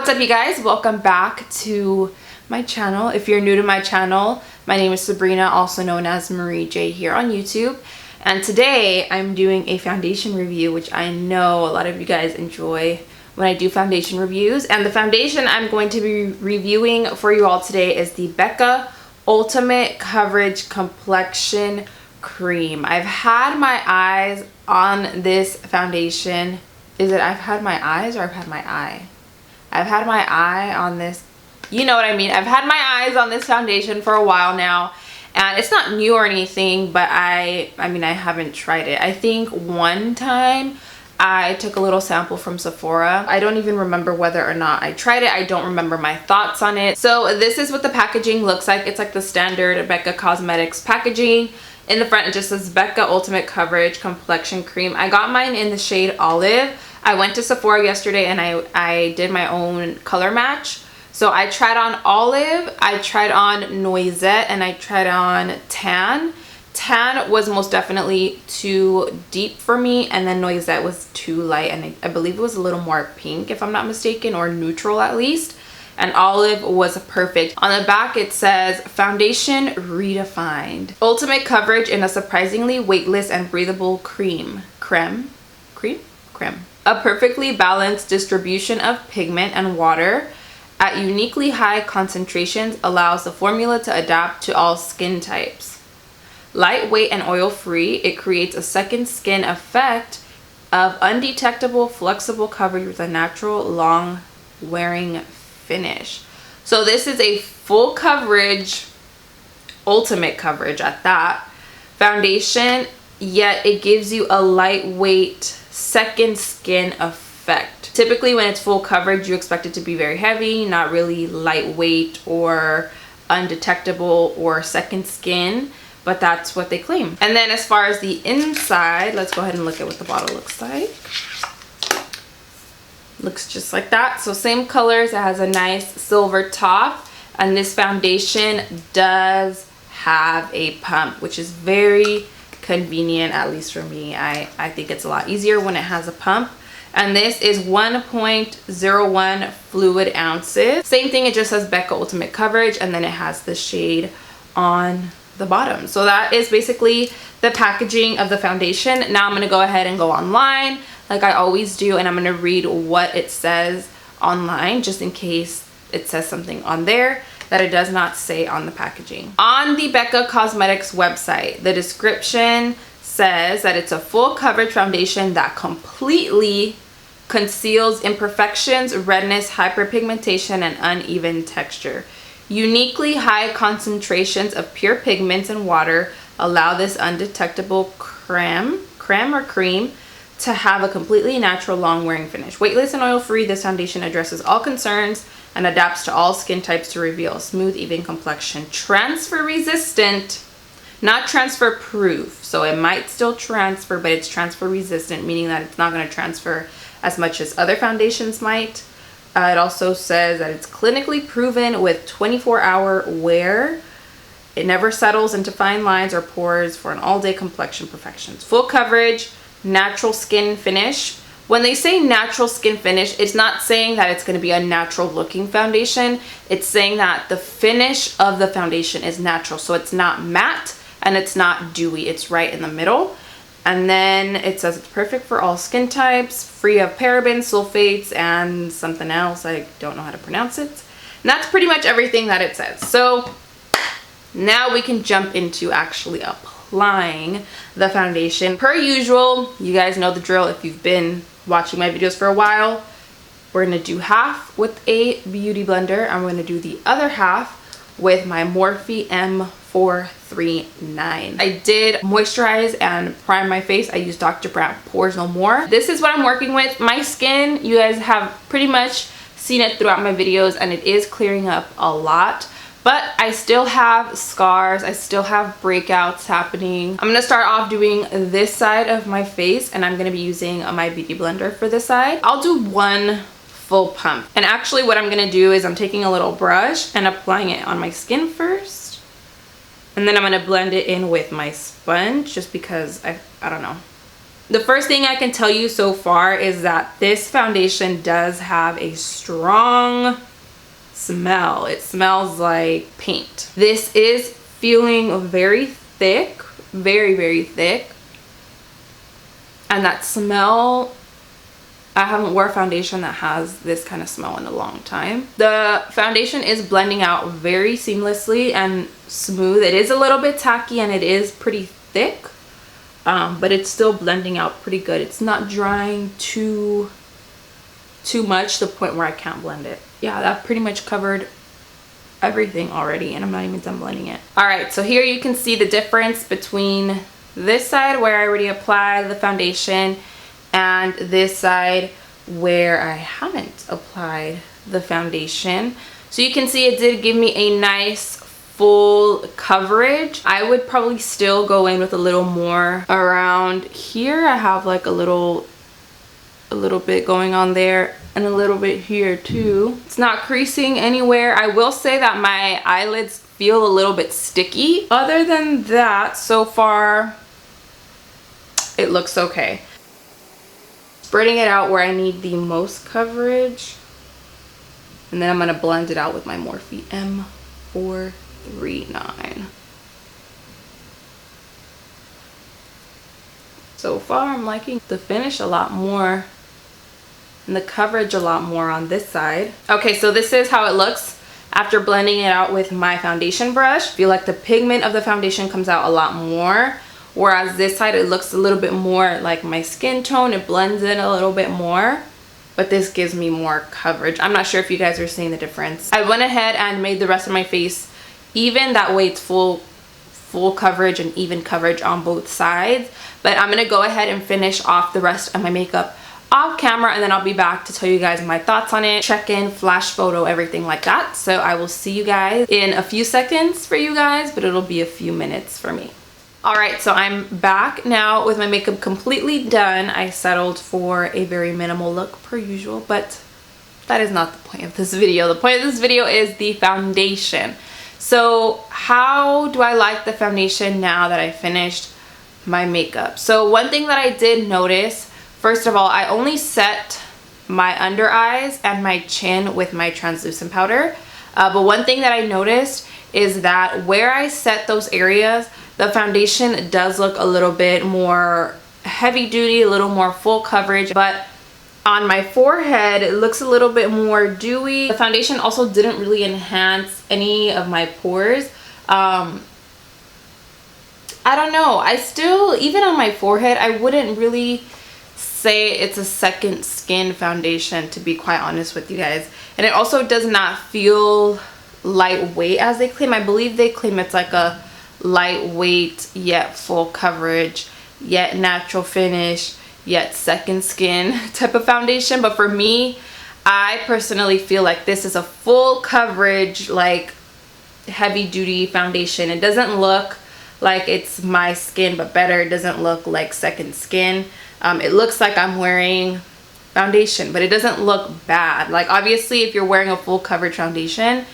What's up, you guys? Welcome back to my channel. If you're new to my channel, my name is Sabrina, also known as themariejay here on YouTube. And today I'm doing a foundation review, which I know a lot of you guys enjoy when I do foundation reviews. And the foundation I'm going to be reviewing for you all today is the Becca Ultimate Coverage Complexion Cream. I've had my eyes on this foundation. Is it I've had my eyes or I've had my eye? I've had my eye on this, you know what I mean. I've had my eyes on this foundation for a while now, and it's not new or anything, but I mean, I haven't tried it. I think one time I took a little sample from Sephora. I don't even remember whether or not I tried it. I don't remember my thoughts on it. So this is what the packaging looks like. It's like the standard Becca Cosmetics packaging. In the front, it just says Becca Ultimate Coverage Complexion Cream. I got mine in the shade Olive. I went to Sephora yesterday and I did my own color match. So I tried on Olive, I tried on Noisette, and I tried on Tan. Tan was most definitely too deep for me, and then Noisette was too light, and I believe it was a little more pink if I'm not mistaken, or neutral at least. And Olive was perfect. On the back it says foundation redefined, ultimate coverage in a surprisingly weightless and breathable creme. A perfectly balanced distribution of pigment and water at uniquely high concentrations allows the formula to adapt to all skin types. Lightweight and oil-free, it creates a second skin effect of undetectable, flexible coverage with a natural, long-wearing finish. So this is a full coverage, ultimate coverage at that, foundation, yet it gives you a lightweight second skin effect. Typically when it's full coverage, you expect it to be very heavy, not really lightweight or undetectable or second skin, but that's what they claim. And then as far as the inside, let's go ahead and look at what the bottle looks like. Looks just like that. So same colors. It has a nice silver top, and this foundation does have a pump, which is very convenient, at least for me. I think it's a lot easier when it has a pump. And this is 1.01 fluid ounces. Same thing, it just says Becca Ultimate Coverage, and then it has the shade on the bottom. So that is basically the packaging of the foundation. Now I'm going to go ahead and go online like I always do, and I'm going to read what it says online, just in case it says something on there that it does not say on the packaging. On the Becca Cosmetics website, the description says that it's a full coverage foundation that completely conceals imperfections, redness, hyperpigmentation, and uneven texture. Uniquely high concentrations of pure pigments and water allow this undetectable cream to have a completely natural, long-wearing finish. Weightless and oil-free, this foundation addresses all concerns and adapts to all skin types to reveal a smooth, even complexion. Transfer resistant, not transfer proof. So it might still transfer, but it's transfer resistant, meaning that it's not going to transfer as much as other foundations might. It also says that it's clinically proven with 24-hour wear. It never settles into fine lines or pores for an all-day complexion perfection. Full coverage, natural skin finish. When they say natural skin finish, it's not saying that it's going to be a natural looking foundation. It's saying that the finish of the foundation is natural. So it's not matte and it's not dewy. It's right in the middle. And then it says it's perfect for all skin types, free of parabens, sulfates, and something else. I don't know how to pronounce it. And that's pretty much everything that it says. So now we can jump into actually applying the foundation. Per usual, you guys know the drill if you've been watching my videos for a while. We're going to do half with a beauty blender. I'm going to do the other half with my Morphe M439. I did moisturize and prime my face. I used Dr. Brandt Pores No More. This is what I'm working with. My skin, you guys have pretty much seen it throughout my videos, and it is clearing up a lot. But I still have scars, I still have breakouts happening. I'm gonna start off doing this side of my face, and I'm gonna be using my beauty blender for this side. I'll do one full pump. And actually what I'm gonna do is I'm taking a little brush and applying it on my skin first. And then I'm gonna blend it in with my sponge, just because I don't know. The first thing I can tell you so far is that this foundation does have a strong smell. It smells like paint. This is feeling very thick, very, very thick. And that smell, I haven't worn a foundation that has this kind of smell in a long time. The foundation is blending out very seamlessly and smooth. It is a little bit tacky and it is pretty thick, but it's still blending out pretty good. It's not drying too much to the point where I can't blend it. Yeah, that pretty much covered everything already, and I'm not even done blending it. All right, so here you can see the difference between this side where I already applied the foundation and this side where I haven't applied the foundation. So you can see it did give me a nice full coverage. I would probably still go in with a little more around here. I have like a little bit going on there and a little bit here too. It's not creasing anywhere. I will say that my eyelids feel a little bit sticky. Other than that, so far it looks okay. Spreading it out where I need the most coverage, and then I'm gonna blend it out with my Morphe M439. So far I'm liking the finish a lot more and the coverage a lot more on this side. Okay, so this is how it looks after blending it out with my foundation brush. I feel like the pigment of the foundation comes out a lot more, whereas this side it looks a little bit more like my skin tone. It blends in a little bit more, but this gives me more coverage. I'm not sure if you guys are seeing the difference. I went ahead and made the rest of my face even, that way it's full coverage and even coverage on both sides. But I'm gonna go ahead and finish off the rest of my makeup off camera, and then I'll be back to tell you guys my thoughts on it, check-in, flash photo, everything like that. So I will see you guys in a few seconds for you guys, but it'll be a few minutes for me. All right, so I'm back now with my makeup completely done. I settled for a very minimal look per usual, but that is not the point of this video. The point of this video is the foundation. So how do I like the foundation now that I finished my makeup? So one thing that I did notice, first of all, I only set my under eyes and my chin with my translucent powder. But one thing that I noticed is that where I set those areas, the foundation does look a little bit more heavy duty, a little more full coverage, but on my forehead, it looks a little bit more dewy. The foundation also didn't really enhance any of my pores. I don't know. I still, even on my forehead, I wouldn't really say it's a second skin foundation, to be quite honest with you guys. And it also does not feel lightweight as they claim. I believe they claim it's like a lightweight yet full coverage yet natural finish yet second skin type of foundation. But for me, I personally feel like this is a full coverage, like heavy duty foundation. It doesn't look like it's my skin, but better. It doesn't look like second skin. It looks like I'm wearing foundation, but it doesn't look bad. Like obviously if you're wearing a full coverage foundation,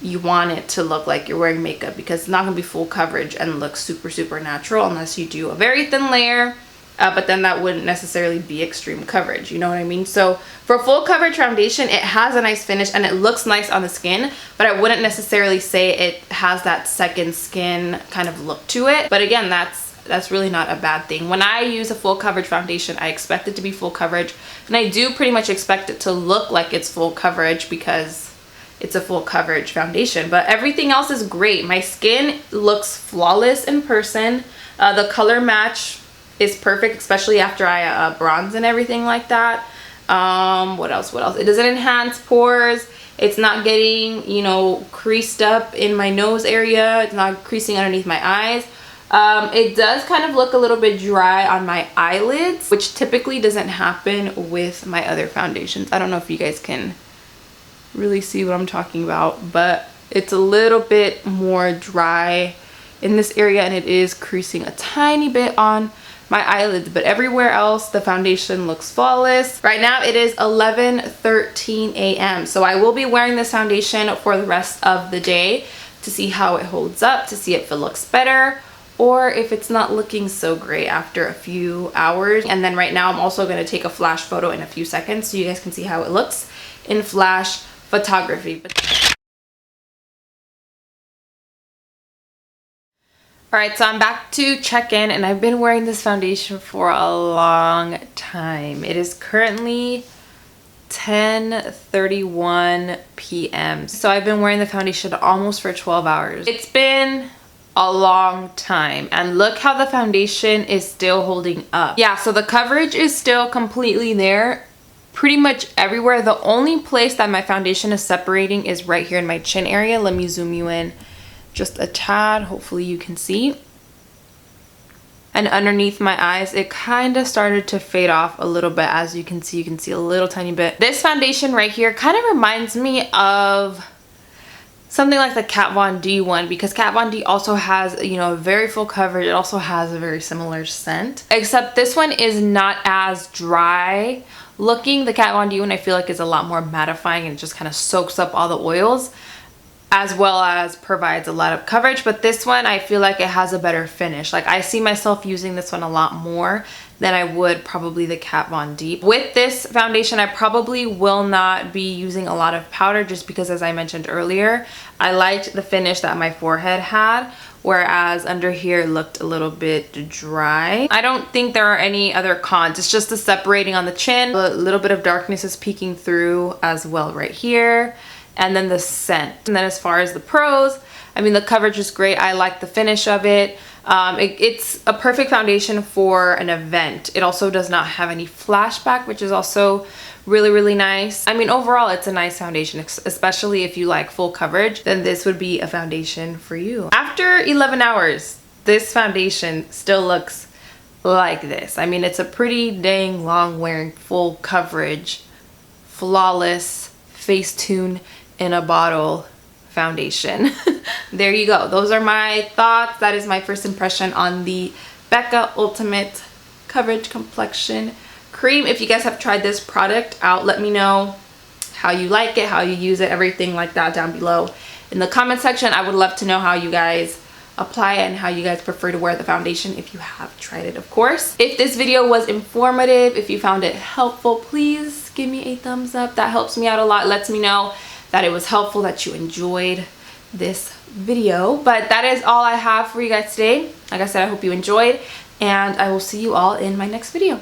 you want it to look like you're wearing makeup, because it's not gonna be full coverage and look super natural unless you do a very thin layer, but then that wouldn't necessarily be extreme coverage, you know what I mean? So for full coverage foundation, it has a nice finish and it looks nice on the skin, but I wouldn't necessarily say it has that second skin kind of look to it. But again, that's really not a bad thing. When I use a full coverage foundation, I expect it to be full coverage, and I do pretty much expect it to look like it's full coverage because it's a full coverage foundation. But everything else is great. My skin looks flawless in person. The color match is perfect, especially after I bronze and everything like that. What else? It doesn't enhance pores. It's not getting, you know, creased up in my nose area. It's not creasing underneath my eyes. It does kind of look a little bit dry on my eyelids, which typically doesn't happen with my other foundations. I don't know if you guys can really see what I'm talking about, but it's a little bit more dry in this area, and it is creasing a tiny bit on my eyelids, but everywhere else the foundation looks flawless. Right now it is 11:13 a.m. so I will be wearing this foundation for the rest of the day to see how it holds up, to see if it looks better or if it's not looking so great after a few hours. And then right now I'm also going to take a flash photo in a few seconds so you guys can see how it looks in flash photography. Alright, so I'm back to check in, and I've been wearing this foundation for a long time. It is currently 10:31 p.m. So I've been wearing the foundation almost for 12 hours. It's been a long time, and look how the foundation is still holding up. Yeah, so the coverage is still completely there pretty much everywhere. The only place that my foundation is separating is right here in my chin area. Let me zoom you in just a tad, hopefully you can see. And underneath my eyes, it kind of started to fade off a little bit. As you can see a little tiny bit. This foundation right here kind of reminds me of something like the Kat Von D one, because Kat Von D also has, you know, a very full coverage. It also has a very similar scent, except this one is not as dry looking. The Kat Von D one I feel like is a lot more mattifying, and it just kind of soaks up all the oils, as well as provides a lot of coverage. But this one, I feel like it has a better finish. Like, I see myself using this one a lot more than I would probably the Kat Von D. With this foundation, I probably will not be using a lot of powder, just because, as I mentioned earlier, I liked the finish that my forehead had, whereas under here it looked a little bit dry. I don't think there are any other cons. It's just the separating on the chin. A little bit of darkness is peeking through as well right here. And then the scent. And then as far as the pros, I mean, the coverage is great. I like the finish of it. It's a perfect foundation for an event. It also does not have any flashback, which is also really, really nice. I mean, overall, it's a nice foundation, especially if you like full coverage, then this would be a foundation for you. After 11 hours, this foundation still looks like this. I mean, it's a pretty dang long wearing full coverage, flawless, Facetune in a bottle foundation. There you go. Those are my thoughts. That is my first impression on the Becca Ultimate Coverage Complexion Cream. If you guys have tried this product out, let me know how you like it, how you use it, everything like that down below in the comment section. I would love to know how you guys apply it and how you guys prefer to wear the foundation, if you have tried it, of course. If this video was informative, if you found it helpful, please give me a thumbs up. That helps me out a lot. Lets me know that it was helpful, that you enjoyed this video. But that is all I have for you guys today. Like I said, I hope you enjoyed, and I will see you all in my next video.